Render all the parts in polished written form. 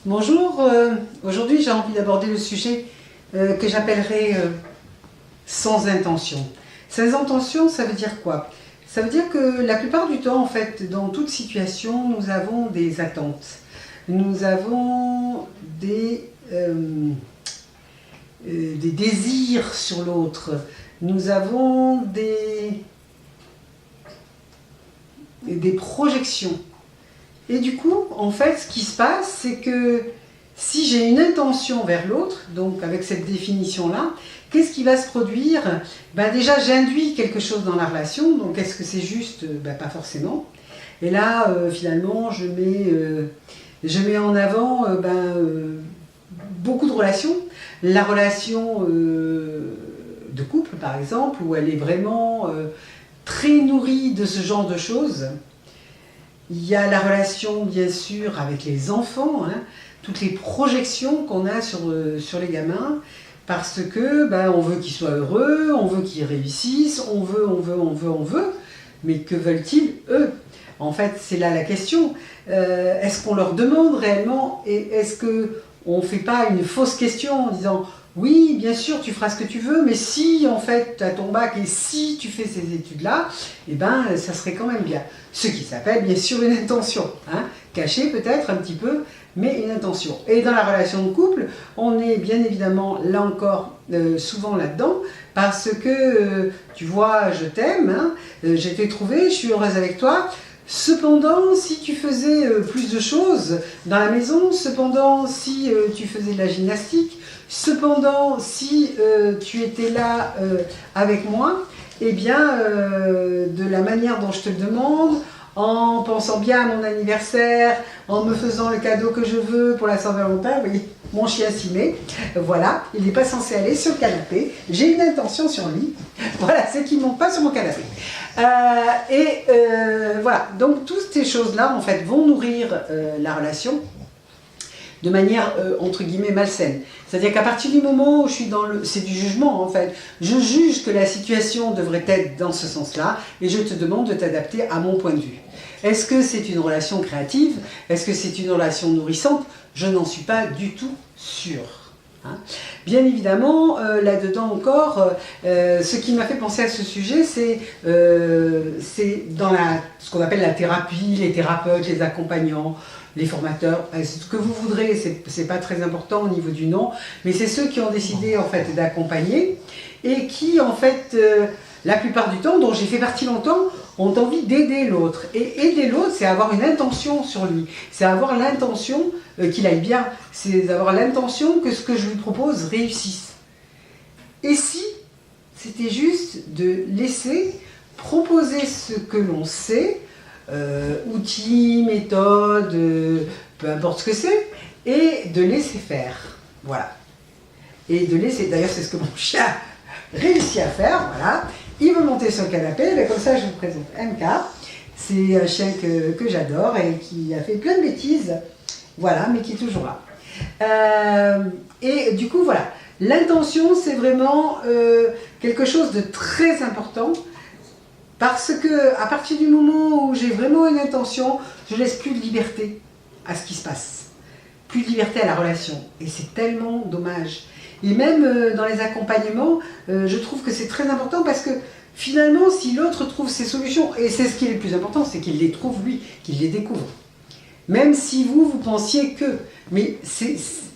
Bonjour, aujourd'hui j'ai envie d'aborder le sujet que j'appellerais sans intention. Sans intention, ça veut dire quoi? Ça veut dire que la plupart du temps, en fait, dans toute situation, nous avons des attentes. Nous avons des désirs sur l'autre. Nous avons des projections. Et du coup, en fait, ce qui se passe, c'est que si j'ai une intention vers l'autre, donc avec cette définition-là, qu'est-ce qui va se produire? Déjà, j'induis quelque chose dans la relation, donc est-ce que c'est juste? Pas forcément. Et là, finalement, je mets en avant beaucoup de relations. La relation de couple, par exemple, où elle est vraiment très nourrie de ce genre de choses. Il y a la relation, bien sûr, avec les enfants, hein, toutes les projections qu'on a sur les gamins, parce que on veut qu'ils soient heureux, on veut qu'ils réussissent, on veut, mais que veulent-ils, eux? En fait, c'est là la question. Est-ce qu'on leur demande réellement, et est-ce qu'on ne fait pas une fausse question en disant oui, bien sûr, tu feras ce que tu veux, mais si en fait tu as ton bac et si tu fais ces études-là, ça serait quand même bien. Ce qui s'appelle bien sûr une intention, hein, cachée peut-être un petit peu, mais une intention. Et dans la relation de couple, on est bien évidemment là encore souvent là-dedans, parce que tu vois, je t'aime, hein, j'ai été trouvée, je suis heureuse avec toi. Cependant, si tu faisais plus de choses dans la maison, cependant, si tu faisais de la gymnastique, cependant, si tu étais là avec moi, de la manière dont je te le demande, en pensant bien à mon anniversaire, en me faisant le cadeau que je veux pour la Saint-Valentin, oui, mon chien s'y met, voilà, il n'est pas censé aller sur le canapé, j'ai une intention sur lui, voilà, c'est qu'il ne monte pas sur mon canapé. Voilà, donc toutes ces choses-là, en fait, vont nourrir la relation de manière, entre guillemets, malsaine. C'est-à-dire qu'à partir du moment où je suis dans c'est du jugement, en fait. Je juge que la situation devrait être dans ce sens-là, et je te demande de t'adapter à mon point de vue. Est-ce que c'est une relation créative? Est-ce que c'est une relation nourrissante? Je n'en suis pas du tout sûre. Hein. Bien évidemment, là-dedans encore, ce qui m'a fait penser à ce sujet, c'est dans ce qu'on appelle la thérapie, les thérapeutes, les accompagnants, les formateurs, ce que vous voudrez, c'est pas très important au niveau du nom, mais c'est ceux qui ont décidé en fait d'accompagner et qui en fait, la plupart du temps, dont j'ai fait partie longtemps, ont envie d'aider l'autre. Et aider l'autre, c'est avoir une intention sur lui, c'est avoir l'intention qu'il aille bien, c'est avoir l'intention que ce que je lui propose réussisse. Et si c'était juste de laisser proposer ce que l'on sait, outils, méthodes, peu importe ce que c'est, et de laisser faire. Voilà. Et de laisser, d'ailleurs c'est ce que mon chien réussit à faire, voilà. Il veut monter sur le canapé, mais comme ça je vous présente MK. C'est un chien que j'adore et qui a fait plein de bêtises, voilà, mais qui est toujours là. Et du coup, voilà. L'intention, c'est vraiment quelque chose de très important. Parce que à partir du moment où j'ai vraiment une intention, je laisse plus de liberté à ce qui se passe, plus de liberté à la relation. Et c'est tellement dommage. Et même dans les accompagnements, je trouve que c'est très important parce que finalement, si l'autre trouve ses solutions, et c'est ce qui est le plus important, c'est qu'il les trouve lui, qu'il les découvre. Même si vous pensiez que... Mais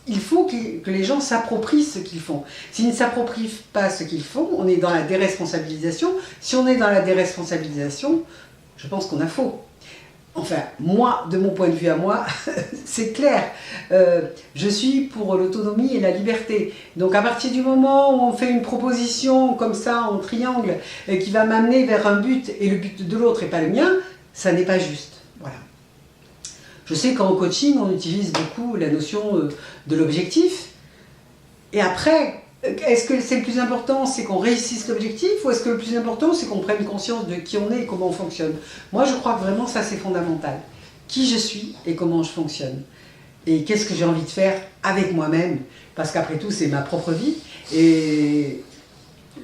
il faut que les gens s'approprient ce qu'ils font. S'ils ne s'approprient pas ce qu'ils font, on est dans la déresponsabilisation. Si on est dans la déresponsabilisation, je pense qu'on a faux. Enfin, moi, de mon point de vue à moi, c'est clair. Je suis pour l'autonomie et la liberté. Donc à partir du moment où on fait une proposition comme ça, en triangle, qui va m'amener vers un but, et le but de l'autre n'est pas le mien, ça n'est pas juste. Voilà. Je sais qu'en coaching, on utilise beaucoup la notion de l'objectif. Et après, est-ce que c'est le plus important, c'est qu'on réussisse l'objectif, ou est-ce que le plus important, c'est qu'on prenne conscience de qui on est et comment on fonctionne? Moi, je crois que vraiment, ça, c'est fondamental. Qui je suis et comment je fonctionne. Et qu'est-ce que j'ai envie de faire avec moi-même? Parce qu'après tout, c'est ma propre vie. Et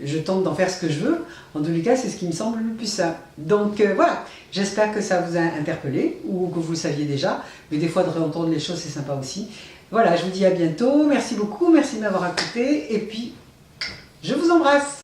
je tente d'en faire ce que je veux. En tous les cas, c'est ce qui me semble le plus simple. Donc voilà, j'espère que ça vous a interpellé ou que vous le saviez déjà. Mais des fois, de réentendre les choses, c'est sympa aussi. Voilà, je vous dis à bientôt. Merci beaucoup, merci de m'avoir écouté. Et puis, je vous embrasse.